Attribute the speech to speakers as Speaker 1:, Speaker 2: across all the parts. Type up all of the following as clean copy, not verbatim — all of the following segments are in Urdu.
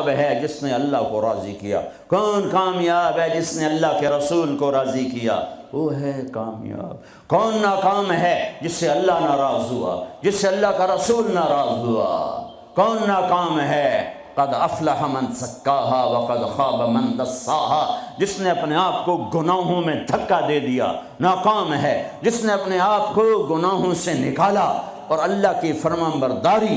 Speaker 1: کامیاب ہے جس نے اللہ کو راضی کیا؟ کون کامیاب ہے جس نے اللہ کے رسول کو راضی کیا؟ وہ ہے کامیاب۔ کون ناکام ہے جس سے اللہ ناراض ہوا، جس سے اللہ کا رسول ناراض ہوا؟ کون ناکام ہے؟ قد افلح من زکاہا وقد خاب من دساہا، جس نے اپنے آپ کو گناہوں میں دھکا دے دیا ناکام ہے، جس نے اپنے آپ کو گناہوں سے نکالا اور اللہ کی فرمانبرداری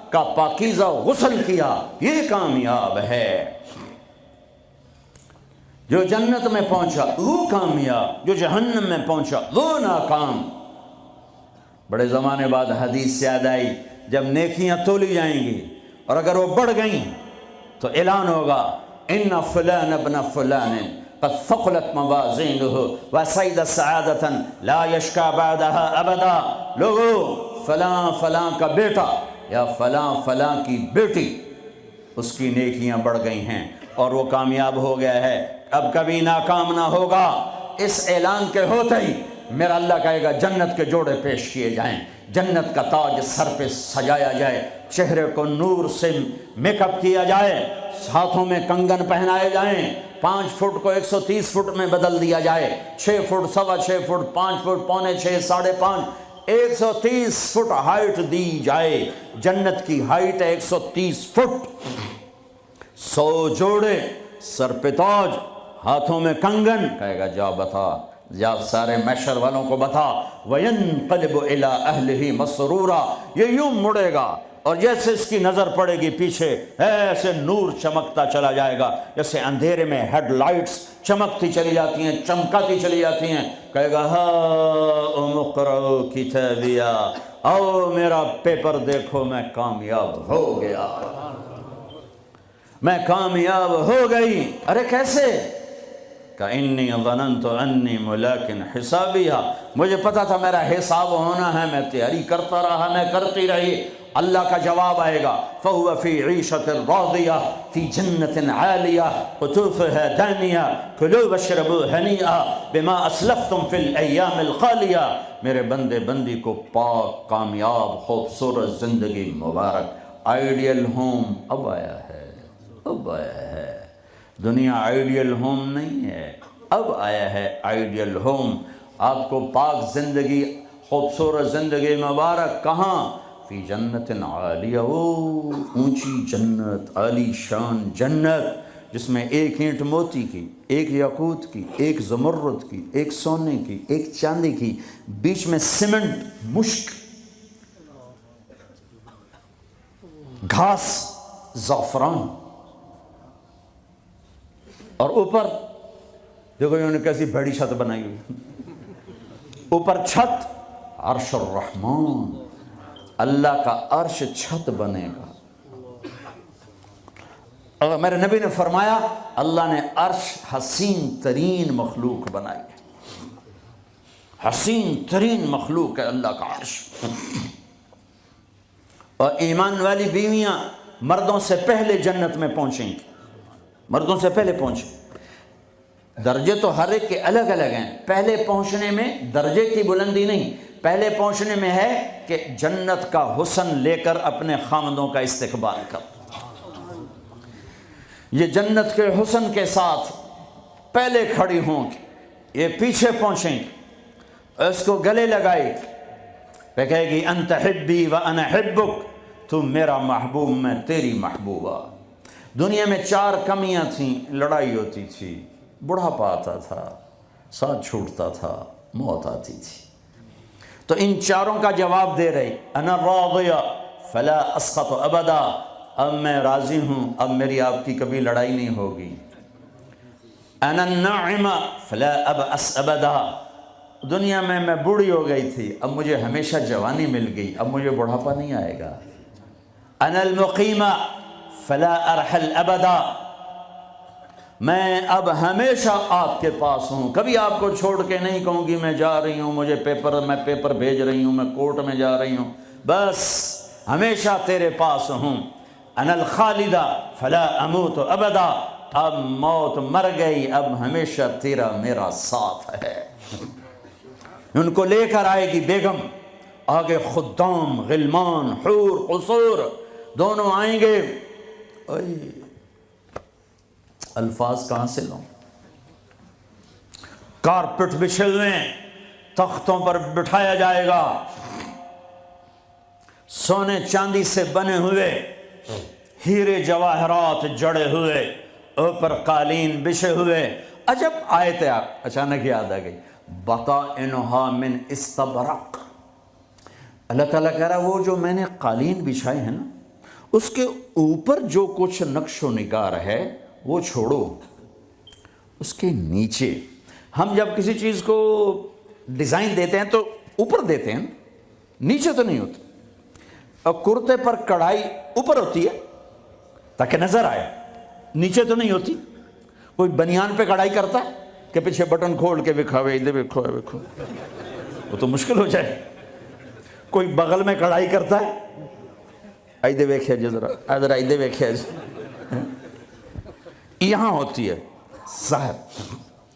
Speaker 1: کا پاکیزہ غسل کیا، یہ کامیاب ہے۔ جو جنت میں پہنچا وہ کامیاب، جو جہنم میں پہنچا وہ ناکام۔ بڑے زمانے بعد حدیث سے یاد آئی، جب نیکیاں تولی جائیں گی اور اگر وہ بڑھ گئیں تو اعلان ہوگا ان فلان ابن فلان قد ثقلت موازینہ وسعد سعادۃ لا یشکا بعدها ابدا۔ لوگو، فلاں فلاں کا بیٹا یا فلاں فلاں کی بیٹی، اس کی نیکیاں بڑھ گئی ہیں اور وہ کامیاب ہو گیا ہے، اب کبھی ناکام نہ ہوگا۔ اس اعلان کے ہوتے ہی میرا اللہ کہے گا جنت کے جوڑے پیش کیے جائیں، جنت کا تاج سر پہ سجایا جائے، چہرے کو نور سے میک اپ کیا جائے، ہاتھوں میں کنگن پہنائے جائیں، 5 فٹ کو 130 فٹ میں بدل دیا جائے، 6 foot, 6.25 foot, 5 foot, 5.25، 5.5، 130 foot height دی جائے۔ جنت کی ہائٹ ہے 130 فٹ۔ 100 جوڑے، سر پہ تاج، ہاتھوں میں کنگن، کہے گا جا بتا، یا سارے محشر والوں کو بتا۔ وَيَنْقَلِبُ إِلَىٰ أَهْلِهِ مَسْرُورًا، یہ یوں مڑے گا اور جیسے اس کی نظر پڑے گی پیچھے ایسے نور چمکتا چلا جائے گا، جیسے اندھیرے میں ہیڈ لائٹس چمکتی چلی جاتی ہیں، چمکاتی چلی جاتی ہیں۔ کہے گا ہاؤم اقرؤوا کتابیہ، آؤ میرا پیپر دیکھو، میں کامیاب ہو گیا، میں کامیاب ہو گئی۔ ارے کیسے؟ کہ انی ظننت انی ملاق حسابیہ، مجھے پتا تھا میرا حساب ہونا ہے، میں تیاری کرتا رہا، میں کرتی رہی۔ اللہ کا جواب آئے گا فَهُوَ فِي عِيشَةٍ رَاضِيَةٍ فِي جَنَّةٍ عَالِيَةٍ قُطُوفُهَا دَانِيَةٍ كُلُوا وَاشْرَبُوا هَنِيئًا بِمَا أَسْلَفْتُمْ فِي الْأَيَّامِ الْخَالِيَةِ۔ میرے بندے کو پاک، کامیاب، خوبصورت زندگی مبارک۔ آئیڈیل ہوم اب آیا ہے، اب آیا ہے۔ دنیا آئیڈیل ہوم نہیں ہے، اب آیا ہے آئیڈیل ہوم۔ آپ کو پاک زندگی، خوبصورت زندگی مبارک کہاں؟ فی جنت عالیہ، وہ اونچی جنت، عالی شان جنت، جس میں ایک اینٹ موتی کی، ایک یاقوت کی، ایک زمرد کی، ایک سونے کی، ایک چاندی کی، بیچ میں سیمنٹ، مشک، گھاس، زعفران، اور اوپر دیکھو انہوں نے کیسی بڑی چھت بنائی ہوئی، اوپر چھت عرش الرحمن، اللہ کا عرش چھت بنے گا۔ اور میرے نبی نے فرمایا اللہ نے عرش حسین ترین مخلوق بنائی ہے، حسین ترین مخلوق ہے اللہ کا عرش۔ اور ایمان والی بیویاں مردوں سے پہلے جنت میں پہنچیں گی، مردوں سے پہلے پہنچیں۔ درجے تو ہر ایک کے الگ الگ ہیں، پہلے پہنچنے میں درجے کی بلندی نہیں، پہلے پہنچنے میں ہے کہ جنت کا حسن لے کر اپنے خامدوں کا استقبال کر۔ یہ جنت کے حسن کے ساتھ پہلے کھڑی ہوں گی، یہ پیچھے پہنچیں گی، اس کو گلے لگائے گی، کہے گی انت حبی و انا حبک، تو میرا محبوب میں تیری محبوبہ۔ دنیا میں 4 کمیاں تھیں، لڑائی ہوتی تھی، بڑھاپا آتا تھا، ساتھ چھوٹتا تھا، موت آتی تھی، تو ان 4 کا جواب دے رہی، انا راضیہ فلا اسخط ابدا، اب میں راضی ہوں، اب میری آپ کی کبھی لڑائی نہیں ہوگی۔ انا الناعمہ فلا ابأس ابدا، دنیا میں بوڑھی ہو گئی تھی، اب مجھے ہمیشہ جوانی مل گئی، اب مجھے بڑھاپا نہیں آئے گا۔ انا المقیمہ فلا ارحل ابدا، میں اب ہمیشہ آپ کے پاس ہوں، کبھی آپ کو چھوڑ کے نہیں کہوں گی میں جا رہی ہوں، مجھے میں پیپر بھیج رہی ہوں، میں کورٹ میں جا رہی ہوں، بس ہمیشہ تیرے پاس ہوں۔ انا الخالدہ فلا اموت ابدا، اب موت مر گئی، اب ہمیشہ تیرا میرا ساتھ ہے۔ ان کو لے کر آئے گی بیگم، آگے خدام، غلمان، حور، قصور، دونوں آئیں گے، الفاظ کہاں سے لوں؟ کارپٹ بچھے ہوئے ہیں، تختوں پر بٹھایا جائے گا، سونے چاندی سے بنے ہوئے، ہیرے جواہرات جڑے ہوئے، اوپر قالین بچھے ہوئے۔ عجب آیت ہے، اچانک یاد آ گئی، بطائنہا من استبرق۔ اللہ تعالیٰ کہہ رہا وہ جو میں نے قالین بچھائے ہیں نا، اس کے اوپر جو کچھ نقش و نگار ہے وہ چھوڑو، اس کے نیچے ہم جب کسی چیز کو ڈیزائن دیتے ہیں تو اوپر دیتے ہیں، نیچے تو نہیں ہوتا۔ اور کرتے پر کڑھائی اوپر ہوتی ہے تاکہ نظر آئے، نیچے تو نہیں ہوتی۔ کوئی بنیان پہ کڑھائی کرتا ہے کہ پیچھے بٹن کھول کے دکھاوے، ادھر دیکھو دیکھو، وہ تو مشکل ہو جائے۔ کوئی بغل میں کڑھائی کرتا ہے، ایدے ویکھیا جی ذرا، ادھر ایدے ویکھیا جی، یہاں ہوتی ہے ظاہر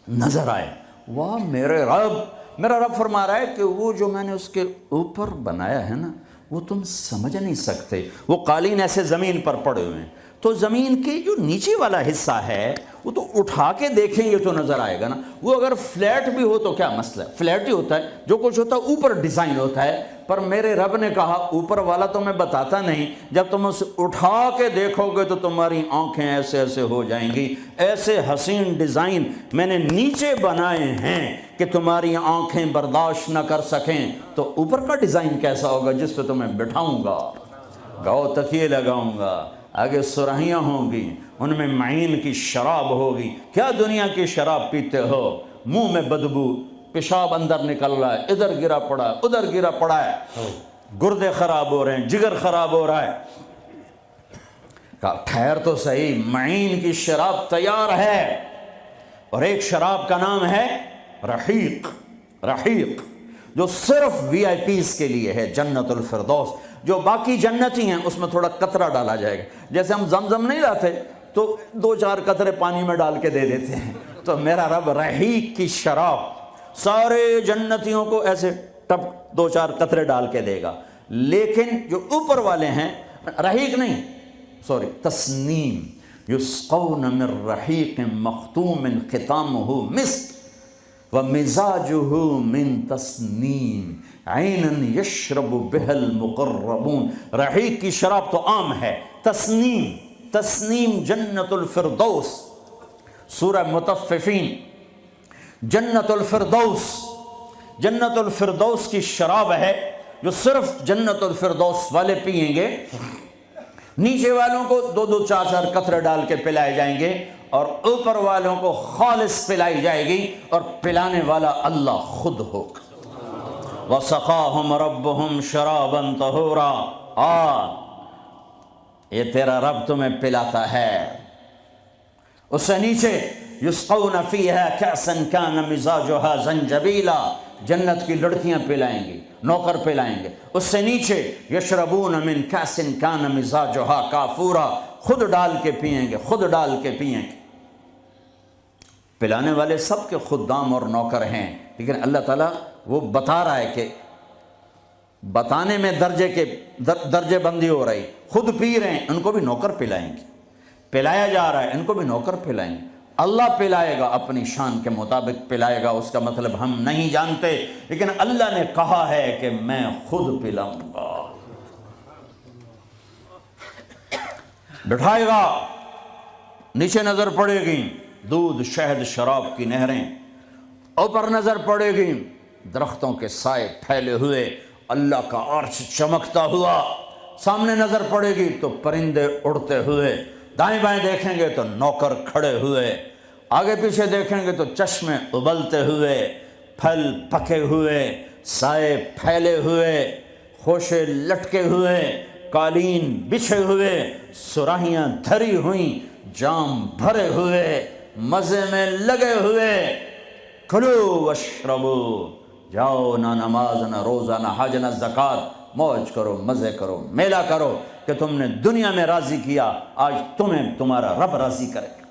Speaker 1: نظر آئے۔ واہ میرے رب، میرا رب فرما رہا ہے کہ وہ جو میں نے اس کے اوپر بنایا ہے نا وہ تم سمجھ نہیں سکتے۔ وہ قالین ایسے زمین پر پڑے ہوئے ہیں، تو زمین کے جو نیچے والا حصہ ہے وہ تو اٹھا کے دیکھیں گے تو نظر آئے گا نا۔ وہ اگر فلیٹ بھی ہو تو کیا مسئلہ ہے، فلیٹ ہی ہوتا ہے، جو کچھ ہوتا ہے اوپر ڈیزائن ہوتا ہے۔ پر میرے رب نے کہا اوپر والا تو میں بتاتا نہیں، جب تم اسے اٹھا کے دیکھو گے تو تمہاری آنکھیں ایسے ایسے ہو جائیں گی۔ ایسے حسین ڈیزائن میں نے نیچے بنائے ہیں کہ تمہاری آنکھیں برداشت نہ کر سکیں، تو اوپر کا ڈیزائن کیسا ہوگا جس پہ تمہیں بٹھاؤں گا، گاؤ تکیے لگاؤں گا، آگے سرہیاں ہوں گی، ان میں معین کی شراب ہوگی۔ کیا دنیا کی شراب پیتے ہو، منہ میں بدبو، پیشاب اندر نکل رہا ہے، ادھر گرا پڑا ہے، ادھر گرا پڑا ہے، گردے خراب ہو رہے ہیں، جگر خراب ہو رہا ہے۔ کہا ٹھہر تو صحیح، معین کی شراب تیار ہے، اور ایک شراب کا نام ہے رحیق، رحیق، جو صرف وی آئی پیز کے لیے ہے، جنت الفردوس۔ جو باقی جنتی ہیں اس میں تھوڑا قطرہ ڈالا جائے گا، جیسے ہم زمزم نہیں لاتے تو 2-4 قطرے پانی میں ڈال کے دے دیتے ہیں، تو میرا رب رحیق کی شراب سارے جنتیوں کو ایسے ٹپ 2-4 قطرے ڈال کے دے گا۔ لیکن جو اوپر والے ہیں، رحیق نہیں، سوری، تسنیم، یسقون من رحیق مختوم ختامہ مسک ومزاجہ من تسنیم عیناً یشرب بها المقربون۔ رحیق کی شراب تو عام ہے، تسنیم، تسنیم جنت الفردوس، سورہ مطففین، جنت الفردوس، جنت الفردوس کی شراب ہے جو صرف جنت الفردوس والے پئیں گے۔ نیچے والوں کو 2-2 4-4 قطرے ڈال کے پلائے جائیں گے، اور اوپر والوں کو خالص پلائی جائے گی، اور پلانے والا اللہ خود ہوگا۔ وَسَقَاهُمْ رَبُّهُمْ شَرَابًا طَهُورًا، یہ تیرا رب تمہیں پلاتا ہے۔ اس سے نیچے یسقون فیہا کأسا کان مزاجہا زنجبیلا، جنت کی لڑکیاں پلائیں گی، نوکر پلائیں گے۔ اس سے نیچے یشربون من کأس کان مزاجہا کافورا، خود ڈال کے پئیں گے، خود ڈال کے پئیں گے۔ پلانے والے سب کے خدام اور نوکر ہیں، لیکن اللہ تعالیٰ وہ بتا رہا ہے کہ بتانے میں درجے بندی ہو رہی، خود پی رہے ہیں، ان کو بھی نوکر پلائیں گے، پلایا جا رہا ہے، ان کو بھی نوکر پلائیں گے۔ اللہ پلائے گا، اپنی شان کے مطابق پلائے گا، اس کا مطلب ہم نہیں جانتے، لیکن اللہ نے کہا ہے کہ میں خود پلاؤں گا۔ بٹھائے گا، نیچے نظر پڑے گی دودھ شہد شراب کی نہریں، اوپر نظر پڑے گی درختوں کے سائے پھیلے ہوئے، اللہ کا عرش چمکتا ہوا، سامنے نظر پڑے گی تو پرندے اڑتے ہوئے، دائیں بائیں دیکھیں گے تو نوکر کھڑے ہوئے، آگے پیچھے دیکھیں گے تو چشمے ابلتے ہوئے، پھل پکے ہوئے، سائے پھیلے ہوئے، خوشے لٹکے ہوئے، قالین بچھے ہوئے، سراہیاں دھری ہوئیں، جام بھرے ہوئے، مزے میں لگے ہوئے۔ کھلو واشربو، جاؤ، نہ نماز نہ روزہ نہ حج نہ زکوٰۃ، موج کرو، مزے کرو، میلہ کرو، کہ تم نے دنیا میں راضی کیا، آج تمہیں تمہارا رب راضی کرے گا۔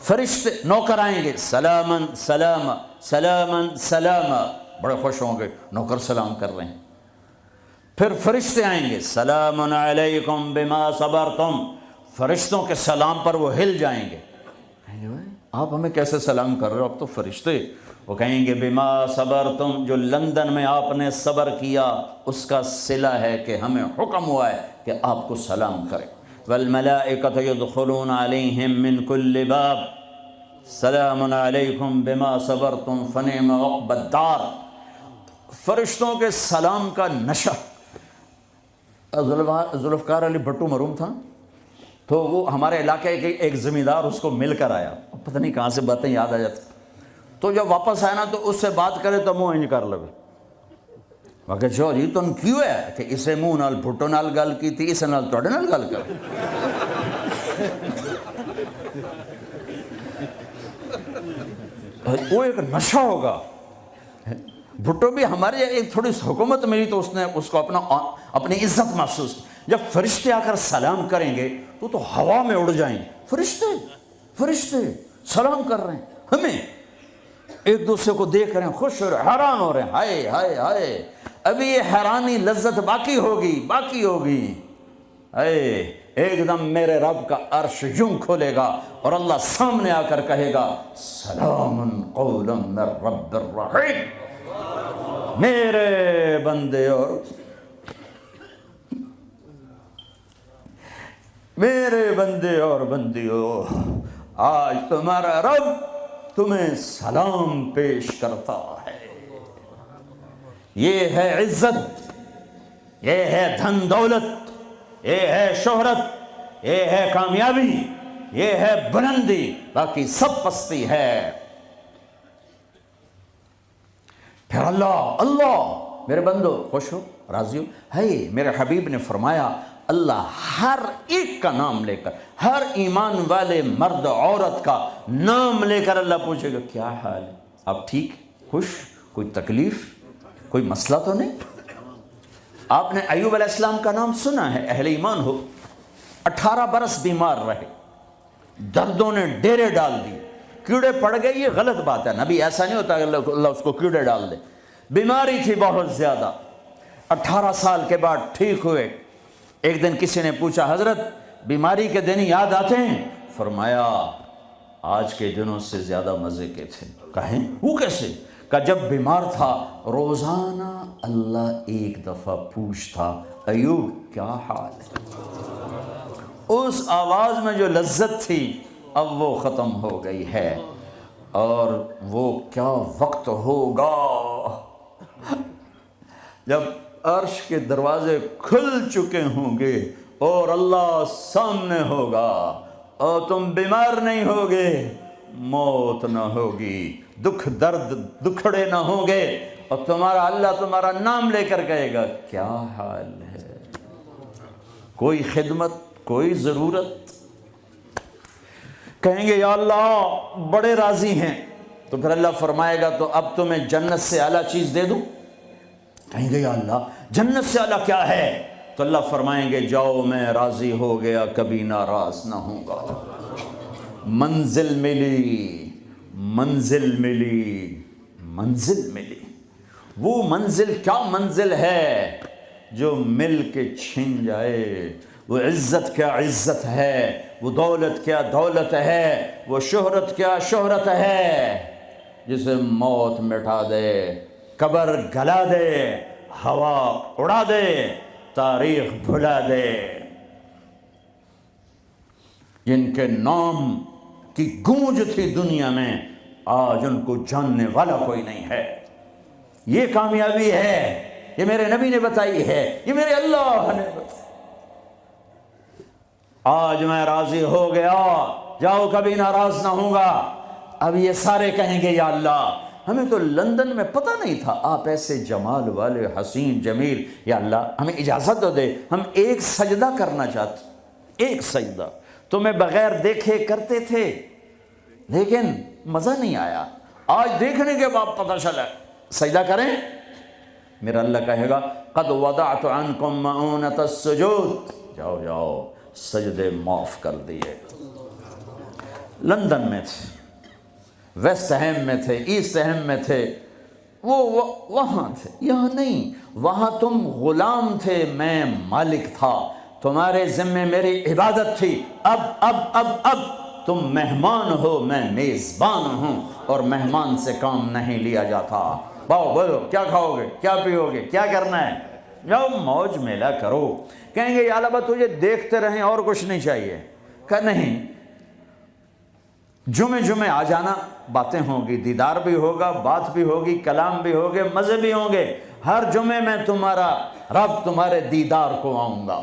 Speaker 1: فرشتے نوکر آئیں گے، سلامن سلام سلامن سلام، بڑے خوش ہوں گے، نوکر سلام کر رہے ہیں۔ پھر فرشتے آئیں گے، سلام علیکم بما صبرتم فرشتوں کے سلام پر وہ ہل جائیں گے، کہیں گے آپ ہمیں کیسے سلام کر رہے ہو، آپ تو فرشتے۔ وہ کہیں گے بما صبرتم، جو لندن میں آپ نے صبر کیا اس کا صلہ ہے کہ ہمیں حکم ہوا ہے کہ آپ کو سلام کریں۔ والملائکۃ یدخلون علیہم من کل باب سلام علیکم بما صبرتم فنعم عقبی الدار۔ فرشتوں کے سلام کا نشہ، ذوالفقار علی بھٹو مرحوم تھا، تو وہ ہمارے علاقے کے ایک زمیندار اس کو مل کر آیا، پتہ نہیں کہاں سے باتیں یاد آ جاتی، تو جب واپس آیا نا تو اس سے بات کرے تو منہ انج کر لگے، کہ جو جی تم کیوں ہے کہ اسے منہ نال بھٹو نال گل کی تھی، اسے نال توڑے نال گل کر۔ وہ ایک نشہ ہوگا۔ بھٹو بھی ہمارے ایک تھوڑی سی حکومت ملی تو اس نے اس کو اپنی عزت محسوس کی۔ جب فرشتے آ کر سلام کریں گے تو ہوا میں اڑ جائیں گے، فرشتے سلام کر رہے ہیں، ہمیں ایک دوسرے کو دیکھ رہے ہیں، خوش ہو رہے ہیں، حیران ہو رہے ہیں، ہائے ہائے ہائے، ابھی یہ حیرانی لذت باقی ہوگی۔ ایک دم میرے رب کا عرش یوں کھولے گا اور اللہ سامنے آ کر کہے گا سلام قولا من رب الرحیم۔ میرے بندے اور بندیوں، آج تمہارا رب تمہیں سلام پیش کرتا ہے۔ یہ ہے عزت، یہ ہے دھن دولت، یہ ہے شہرت، یہ ہے کامیابی، یہ ہے بلندی، باقی سب پستی ہے۔ پھر اللہ میرے بندو خوش ہو، راضی ہو۔ ہے میرے حبیب نے فرمایا اللہ ہر ایک کا نام لے کر، ہر ایمان والے مرد عورت کا نام لے کر اللہ پوچھے گا کیا حال ہے، آپ ٹھیک، خوش، کوئی تکلیف، کوئی مسئلہ تو نہیں؟ آپ نے ایوب علیہ السلام کا نام سنا ہے، اہل ایمان ہو، 18 برس بیمار رہے، دردوں نے ڈیرے ڈال دی، کیڑے پڑ گئے، یہ غلط بات ہے، نبی ایسا نہیں ہوتا کہ اللہ اس کو کیڑے ڈال دے، بیماری تھی بہت زیادہ، 18 سال کے بعد ٹھیک ہوئے۔ ایک دن کسی نے پوچھا حضرت بیماری کے دن یاد آتے ہیں؟ فرمایا آج کے دنوں سے زیادہ مزے کے تھے۔ کہیں وہ کیسے؟ کہ جب بیمار تھا روزانہ اللہ ایک دفعہ پوچھتا ایوب کیا حال ہے، اس آواز میں جو لذت تھی اب وہ ختم ہو گئی ہے، اور وہ کیا وقت ہوگا جب عرش کے دروازے کھل چکے ہوں گے اور اللہ سامنے ہوگا اور تم بیمار نہیں ہوگے، موت نہ ہوگی، دکھ درد دکھڑے نہ ہوں گے، اور اللہ تمہارا نام لے کر کہے گا کیا حال ہے، کوئی خدمت، کوئی ضرورت، کہیں گے یا اللہ بڑے راضی ہیں، تو پھر اللہ فرمائے گا تو اب تمہیں جنت سے اعلیٰ چیز دے دوں؟ کہیں گے یا اللہ جنت سے اعلیٰ کیا ہے؟ تو اللہ فرمائیں گے جاؤ میں راضی ہو گیا، کبھی ناراض نہ ہوں گا۔ منزل ملی، وہ منزل کیا منزل ہے جو مل کے چھن جائے، وہ عزت کیا عزت ہے، وہ دولت کیا دولت ہے، وہ شہرت کیا شہرت ہے، جسے موت مٹا دے، قبر گلا دے، ہوا اڑا دے، تاریخ بھلا دے۔ جن کے نام کی گونج تھی دنیا میں آج ان کو جاننے والا کوئی نہیں ہے۔ یہ کامیابی ہے، یہ میرے نبی نے بتائی ہے، یہ میرے اللہ نے بتائی۔ آج میں راضی ہو گیا، جاؤ کبھی ناراض نہ ہوں گا۔ اب یہ سارے کہیں گے یا اللہ ہمیں تو لندن میں پتہ نہیں تھا آپ ایسے جمال والے حسین جمیل، یا اللہ ہمیں اجازت تو دے، ہم ایک سجدہ کرنا چاہتے، ایک سجدہ تمہیں بغیر دیکھے کرتے تھے لیکن مزہ نہیں آیا، آج دیکھنے کے بعد پتہ چلا، سجدہ کریں؟ میرا اللہ کہے گا قد وضعت عنکم مؤونۃ السجود، جاؤ جاؤ سجدے معاف کر دیے۔ لندن میں تھے، ویسٹ ہیم میں تھے، ایسٹ ہیم میں تھے، وہ وہاں تھے، یہاں نہیں، وہاں تم غلام تھے، میں مالک تھا، تمہارے ذمے میری عبادت تھی، اب تم مہمان ہو، میں میزبان ہوں، اور مہمان سے کام نہیں لیا جاتا۔ باؤ بولو کیا کھاؤ گے، کیا پیو گے، کیا کرنا ہے، جاؤ موج میلہ کرو۔ کہیں گے یا اللہ تجھے دیکھتے رہیں اور کچھ نہیں چاہیے، کہ نہیں، جمعے آ جانا، باتیں ہوں گی، دیدار بھی ہوگا، بات بھی ہوگی، کلام بھی ہوگے، مزے بھی ہوں گے، ہر جمعے میں تمہارا رب تمہارے دیدار کو آؤں گا۔